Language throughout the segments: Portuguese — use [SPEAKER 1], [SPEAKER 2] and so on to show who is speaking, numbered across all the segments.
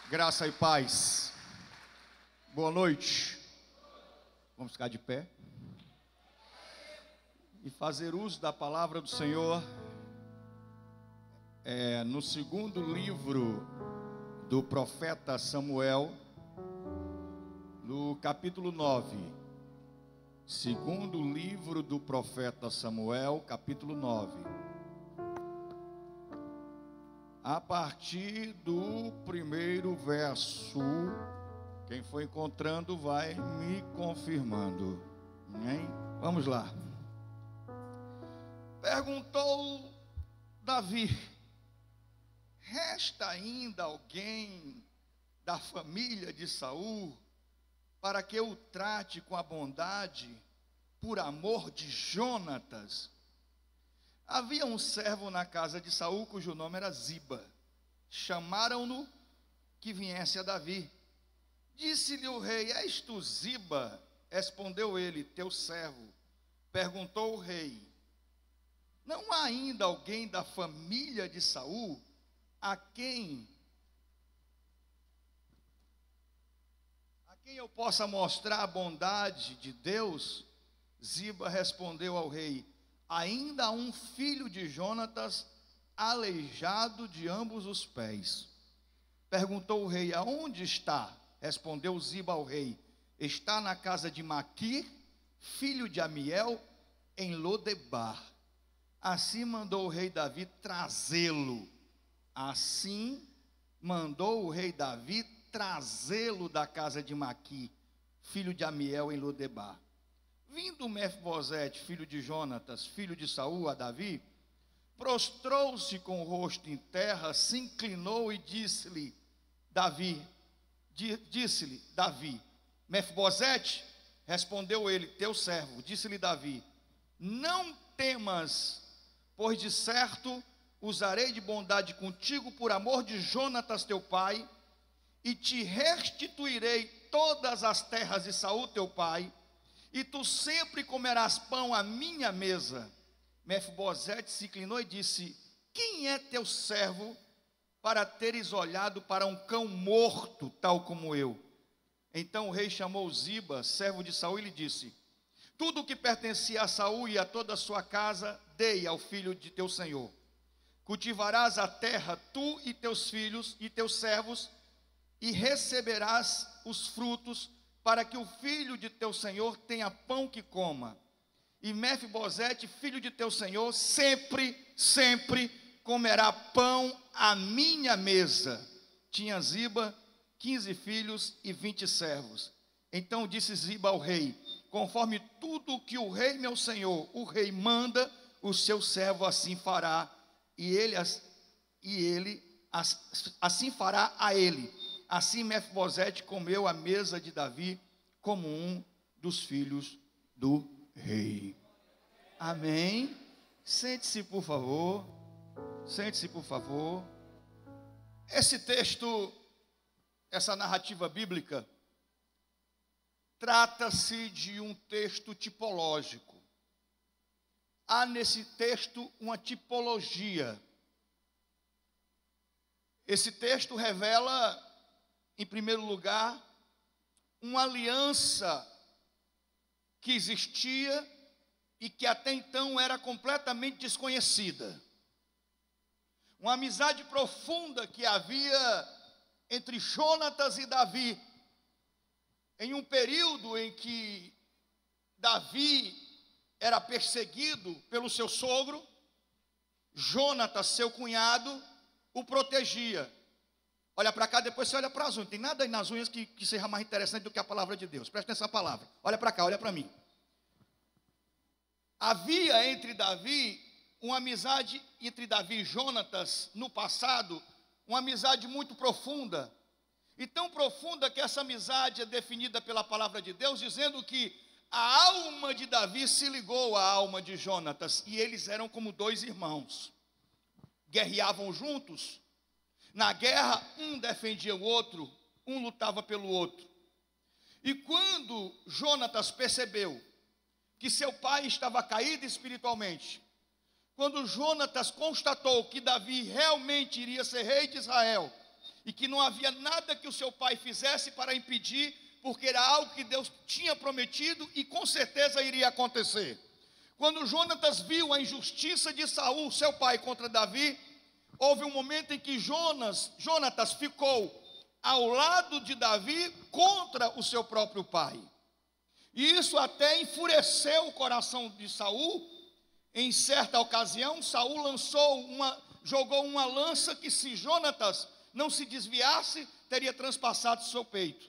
[SPEAKER 1] Graça e paz. Boa noite. Vamos ficar de pé e fazer uso da palavra do Senhor. No segundo livro do profeta Samuel, no capítulo 9. Segundo livro do profeta Samuel, capítulo 9. A partir do primeiro verso, quem for encontrando vai me confirmando. Amém? Vamos lá. Perguntou Davi: resta ainda alguém da família de Saul para que eu o trate com a bondade por amor de Jonatas? Havia um servo na casa de Saul cujo nome era Ziba. Chamaram-no que viesse a Davi. Disse-lhe o rei: és tu Ziba? Respondeu ele: teu servo. Perguntou o rei: não há ainda alguém da família de Saul a quem eu possa mostrar a bondade de Deus? Ziba respondeu ao rei: ainda há um filho de Jonatas aleijado de ambos os pés. Perguntou o rei: aonde está? Respondeu Ziba ao rei: está na casa de Maquir, filho de Amiel, em Lodebar. Assim mandou o rei Davi trazê-lo. Da casa de Maquir, filho de Amiel, em Lodebar. Vindo Mefibosete, filho de Jonatas, filho de Saul, a Davi, prostrou-se com o rosto em terra, se inclinou e disse-lhe Davi, Mefibosete? Respondeu ele: teu servo. Disse-lhe Davi: não temas, pois de certo usarei de bondade contigo por amor de Jonatas teu pai, e te restituirei todas as terras de Saul teu pai, e tu sempre comerás pão à minha mesa. Mefibosete se inclinou e disse: quem é teu servo para teres olhado para um cão morto, tal como eu? Então o rei chamou Ziba, servo de Saul, e lhe disse: tudo o que pertencia a Saul e a toda a sua casa, dei ao filho de teu senhor. Cultivarás a terra, tu e teus filhos e teus servos, e receberás os frutos, para que o filho de teu senhor tenha pão que coma. E Mefibosete, filho de teu senhor, sempre comerá pão à minha mesa. Tinha Ziba 15 filhos e 20 servos. Então disse Ziba ao rei: conforme tudo o que o rei meu senhor, o rei, manda, o seu servo assim fará, assim fará a ele. Assim Mefibosete comeu à mesa de Davi como um dos filhos do rei. Amém? Sente-se, por favor. Sente-se, por favor. Esse texto, essa narrativa bíblica, trata-se de um texto tipológico. Há nesse texto uma tipologia. Esse texto revela, em primeiro lugar, uma aliança que existia e que até então era completamente desconhecida. Uma amizade profunda que havia entre Jonatas e Davi, em um período em que Davi era perseguido pelo seu sogro. Jonatas, seu cunhado, o protegia. Olha para cá, depois você olha para as unhas. Não tem nada aí nas unhas que seja mais interessante do que a palavra de Deus. Presta atenção na palavra. Olha para cá, olha para mim. Havia entre Davi, uma amizade entre Davi e Jonatas no passado, uma amizade muito profunda. E tão profunda que essa amizade é definida pela palavra de Deus, dizendo que a alma de Davi se ligou à alma de Jonatas. E eles eram como dois irmãos. Guerreavam juntos. Na guerra, um defendia o outro, um lutava pelo outro. E quando Jonatas percebeu que seu pai estava caído espiritualmente, quando Jonatas constatou que Davi realmente iria ser rei de Israel, e que não havia nada que o seu pai fizesse para impedir, porque era algo que Deus tinha prometido e com certeza iria acontecer. Quando Jonatas viu a injustiça de Saul, seu pai, contra Davi, houve um momento em que Jonatas ficou ao lado de Davi contra o seu próprio pai. E isso até enfureceu o coração de Saul. Em certa ocasião, Saul jogou uma lança que, se Jonatas não se desviasse, teria transpassado seu peito.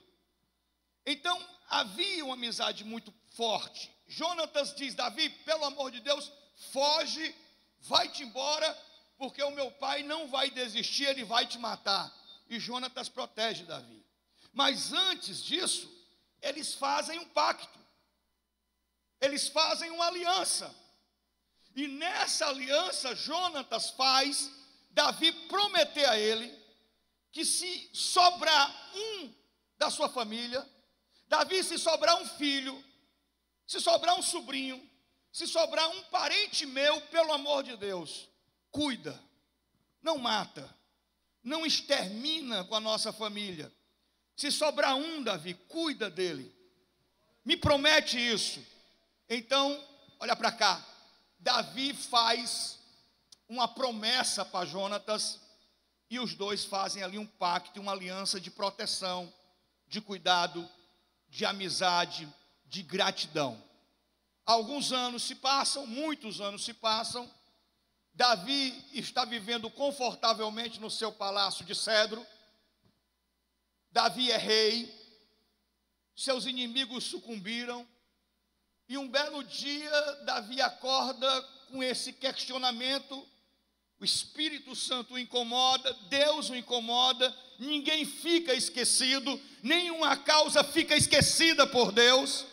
[SPEAKER 1] Então, havia uma amizade muito forte. Jonatas diz: Davi, pelo amor de Deus, foge, vai-te embora, porque o meu pai não vai desistir, ele vai te matar. E Jonatas protege Davi. Mas antes disso, eles fazem um pacto. Eles fazem uma aliança. E nessa aliança, Jonatas faz Davi prometer a ele que, se sobrar um da sua família, Davi, se sobrar um filho, se sobrar um sobrinho, se sobrar um parente meu, pelo amor de Deus, cuida, não mata, não extermina com a nossa família. Se sobrar um, Davi, cuida dele. Me promete isso. Então, olha para cá. Davi faz uma promessa para Jonatas, e os dois fazem ali um pacto, uma aliança de proteção, de cuidado, de amizade, de gratidão. Alguns anos se passam, muitos anos se passam. Davi está vivendo confortavelmente no seu palácio de cedro. Davi é rei. Seus inimigos sucumbiram. E um belo dia, Davi acorda com esse questionamento. O Espírito Santo o incomoda, Deus o incomoda. Ninguém fica esquecido, nenhuma causa fica esquecida por Deus.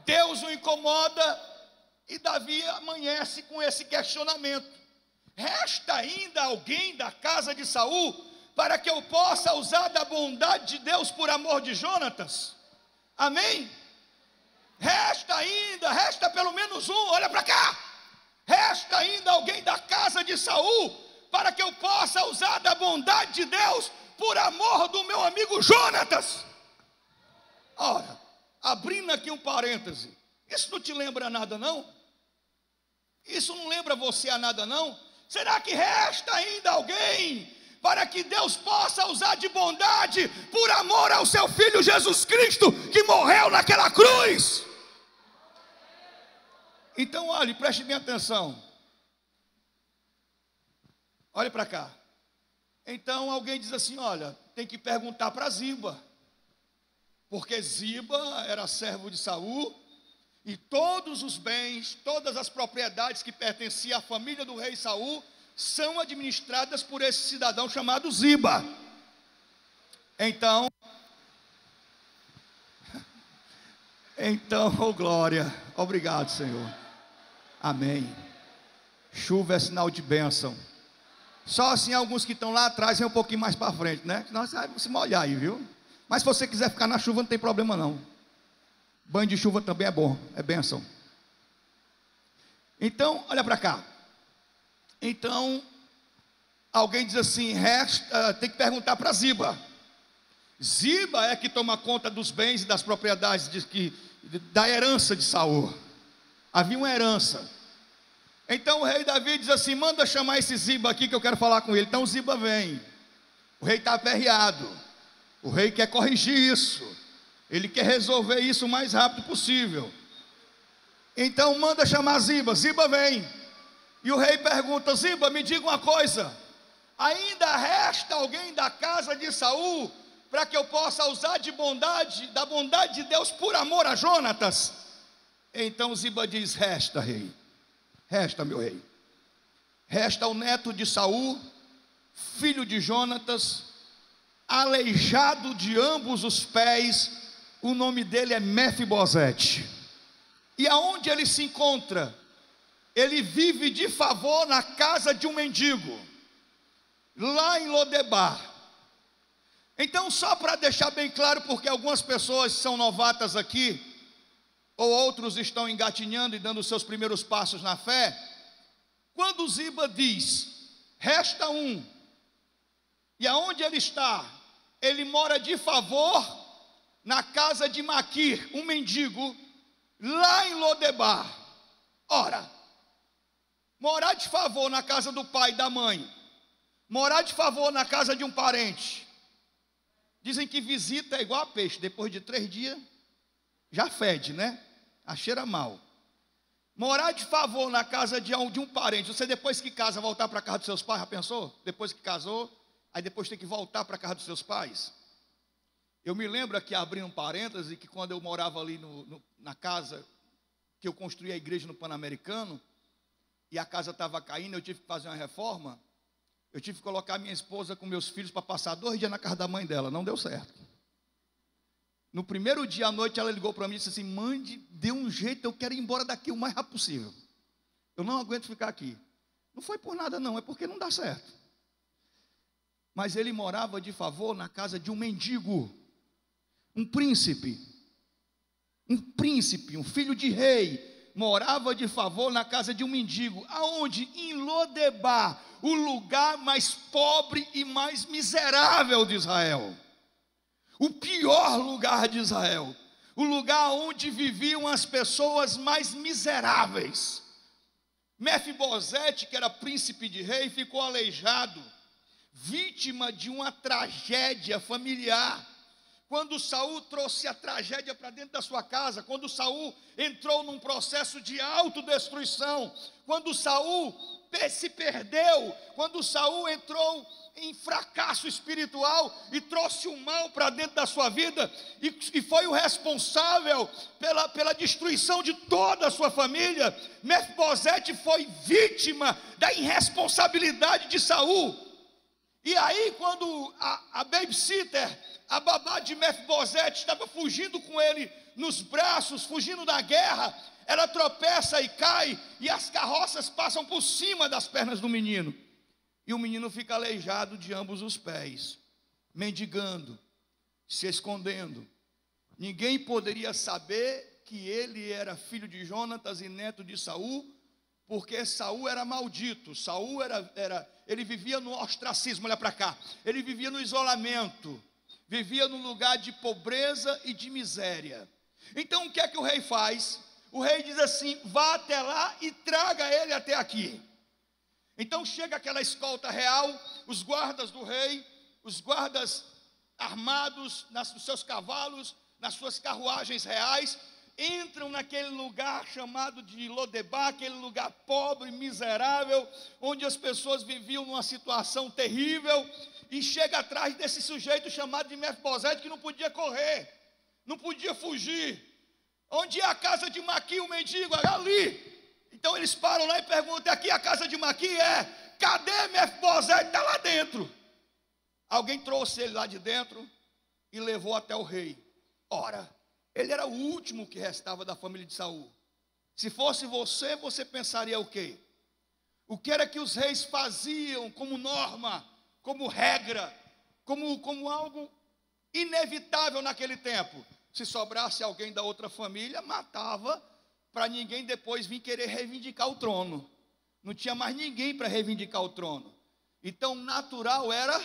[SPEAKER 1] Deus o incomoda e Davi amanhece com esse questionamento: resta ainda alguém da casa de Saul para que eu possa usar da bondade de Deus por amor de Jonatas? Amém? Resta pelo menos um. Olha para cá. Resta ainda alguém da casa de Saul para que eu possa usar da bondade de Deus por amor do meu amigo Jonatas. Ora, abrindo aqui um parêntese, isso não te lembra nada não? Isso não lembra você a nada não? Será que resta ainda alguém para que Deus possa usar de bondade por amor ao seu Filho Jesus Cristo, que morreu naquela cruz? Então olhe, preste bem atenção. Olhe para cá. Então alguém diz assim: olha, tem que perguntar para Ziba, porque Ziba era servo de Saul, e todos os bens, todas as propriedades que pertenciam à família do rei Saul são administradas por esse cidadão chamado Ziba. Então, oh glória, obrigado, Senhor. Amém. Chuva é sinal de bênção. Só assim alguns que estão lá atrás vem um pouquinho mais para frente, né? Senão você vai se molhar aí, viu? Mas se você quiser ficar na chuva, não tem problema não. Banho de chuva também é bom, é bênção. Então, olha para cá. Então, alguém diz assim: tem que perguntar para Ziba. Ziba é que toma conta dos bens e das propriedades da herança de Saul. Havia uma herança. Então o rei Davi diz assim: manda chamar esse Ziba aqui que eu quero falar com ele. Então o Ziba vem. O rei está aperreado. O rei quer corrigir isso. Ele quer resolver isso o mais rápido possível. Então manda chamar Ziba. Ziba vem. E o rei pergunta: Ziba, me diga uma coisa. Ainda resta alguém da casa de Saul para que eu possa usar da bondade de Deus por amor a Jonatas? Então Ziba diz: resta, rei. Resta, meu rei. Resta o neto de Saul, filho de Jonatas, aleijado de ambos os pés. O nome dele é Mefibosete. E aonde ele se encontra? Ele vive de favor na casa de um mendigo, lá em Lodebar. Então, só para deixar bem claro, porque algumas pessoas são novatas aqui, ou outros estão engatinhando e dando os seus primeiros passos na fé. Quando Ziba diz: resta um, E aonde ele está? Ele mora de favor na casa de Maquir, um mendigo, lá em Lodebar. Ora, morar de favor na casa do pai e da mãe, morar de favor na casa de um parente. Dizem que visita é igual a peixe, depois de 3 dias já fede, né? A cheira mal. Morar de favor na casa de um parente, você depois que casa voltar para a casa dos seus pais, já pensou? Depois que casou, aí depois tem que voltar para a casa dos seus pais. Eu me lembro aqui, abrindo um parêntese, que quando eu morava ali na casa, que eu construí a igreja no Pan-Americano, e a casa estava caindo, eu tive que fazer uma reforma, eu tive que colocar minha esposa com meus filhos para passar 2 dias na casa da mãe dela, não deu certo. No primeiro dia à noite, ela ligou para mim e disse assim: mande, dê um jeito, eu quero ir embora daqui o mais rápido possível. Eu não aguento ficar aqui. Não foi por nada não, é porque não dá certo. Mas ele morava de favor na casa de um mendigo, um príncipe, um filho de rei, morava de favor na casa de um mendigo. Aonde? Em Lodebar, o lugar mais pobre e mais miserável de Israel. O pior lugar de Israel, o lugar onde viviam as pessoas mais miseráveis. Mefibosete, que era príncipe de rei, ficou aleijado, vítima de uma tragédia familiar. Quando Saul trouxe a tragédia para dentro da sua casa, quando Saul entrou num processo de autodestruição, quando Saul se perdeu, quando Saul entrou em fracasso espiritual e trouxe o mal para dentro da sua vida, e foi o responsável pela destruição de toda a sua família. Mefibosete foi vítima da irresponsabilidade de Saul. E aí, quando a babysitter, a babá de Mefibosete, estava fugindo com ele nos braços, fugindo da guerra, ela tropeça e cai, e as carroças passam por cima das pernas do menino. E o menino fica aleijado de ambos os pés, mendigando, se escondendo. Ninguém poderia saber que ele era filho de Jonatas e neto de Saul, porque Saul era maldito. Saul ele vivia no ostracismo, olha para cá. Ele vivia no isolamento, vivia num lugar de pobreza e de miséria. Então o que é que o rei faz? O rei diz assim: vá até lá e traga ele até aqui. Então chega aquela escolta real, os guardas do rei, os guardas armados nos seus cavalos, nas suas carruagens reais, entram naquele lugar chamado de Lodebar, aquele lugar pobre, miserável, onde as pessoas viviam numa situação terrível, e chega atrás desse sujeito chamado de Mefibosete, que não podia correr, não podia fugir. Onde é a casa de Maquir, o mendigo? Ali. Então eles param lá e perguntam: aqui a casa de Maquir? É. Cadê Mefibosete? Está lá dentro. Alguém trouxe ele lá de dentro e levou até o rei. Ora, ele era o último que restava da família de Saul. Se fosse você, você pensaria o quê? O que era que os reis faziam como norma, como regra, como algo inevitável naquele tempo? Se sobrasse alguém da outra família, matava, para ninguém depois vir querer reivindicar o trono. Não tinha mais ninguém para reivindicar o trono. Então, natural era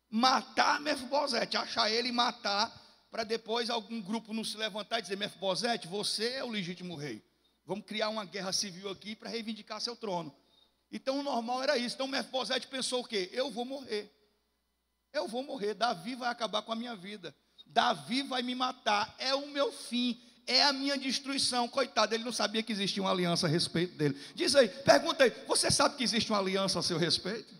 [SPEAKER 1] matar Mefibosete, achar ele e matar, para depois algum grupo não se levantar e dizer: Mefibosete, você é o legítimo rei. Vamos criar uma guerra civil aqui para reivindicar seu trono. Então, o normal era isso. Então, Mefibosete pensou o quê? Eu vou morrer. Eu vou morrer. Davi vai acabar com a minha vida. Davi vai me matar. É o meu fim. É a minha destruição. Coitado, ele não sabia que existia uma aliança a respeito dele. Diz aí, pergunta aí: você sabe que existe uma aliança a seu respeito?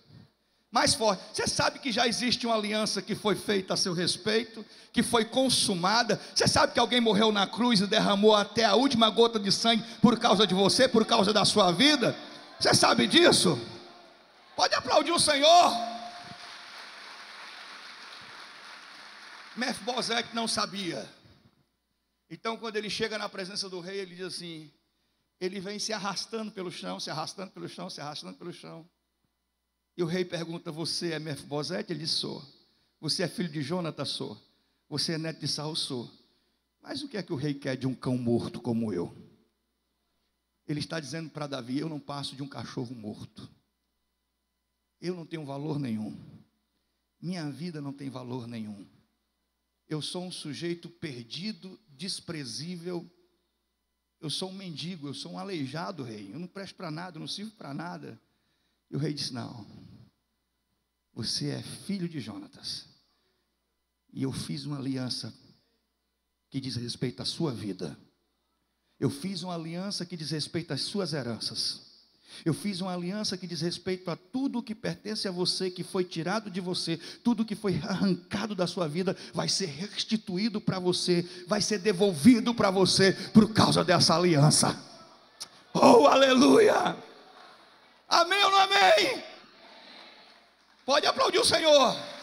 [SPEAKER 1] Mais forte: você sabe que já existe uma aliança que foi feita a seu respeito, que foi consumada? Você sabe que alguém morreu na cruz e derramou até a última gota de sangue por causa de você, por causa da sua vida? Você sabe disso? Pode aplaudir o Senhor. Mefibosete não sabia. Então, quando ele chega na presença do rei, ele diz assim, ele vem se arrastando pelo chão, se arrastando pelo chão, se arrastando pelo chão. E o rei pergunta: você é Mefibosete? Ele diz: sou. Você é filho de Jonatas? Sou. Você é neto de Saul? Sou. Mas o que é que o rei quer de um cão morto como eu? Ele está dizendo para Davi: eu não passo de um cachorro morto. Eu não tenho valor nenhum. minha vida não tem valor nenhum. Eu sou um sujeito perdido, desprezível. Eu sou um mendigo, eu sou um aleijado, rei. Eu não presto para nada, eu não sirvo para nada. E o rei disse: não, você é filho de Jonatas. E eu fiz uma aliança que diz respeito à sua vida. Eu fiz uma aliança que diz respeito às suas heranças. Eu fiz uma aliança que diz respeito a tudo que pertence a você, que foi tirado de você, tudo que foi arrancado da sua vida, vai ser restituído para você, vai ser devolvido para você, por causa dessa aliança. Oh, aleluia! Amém ou não amém? Pode aplaudir o Senhor.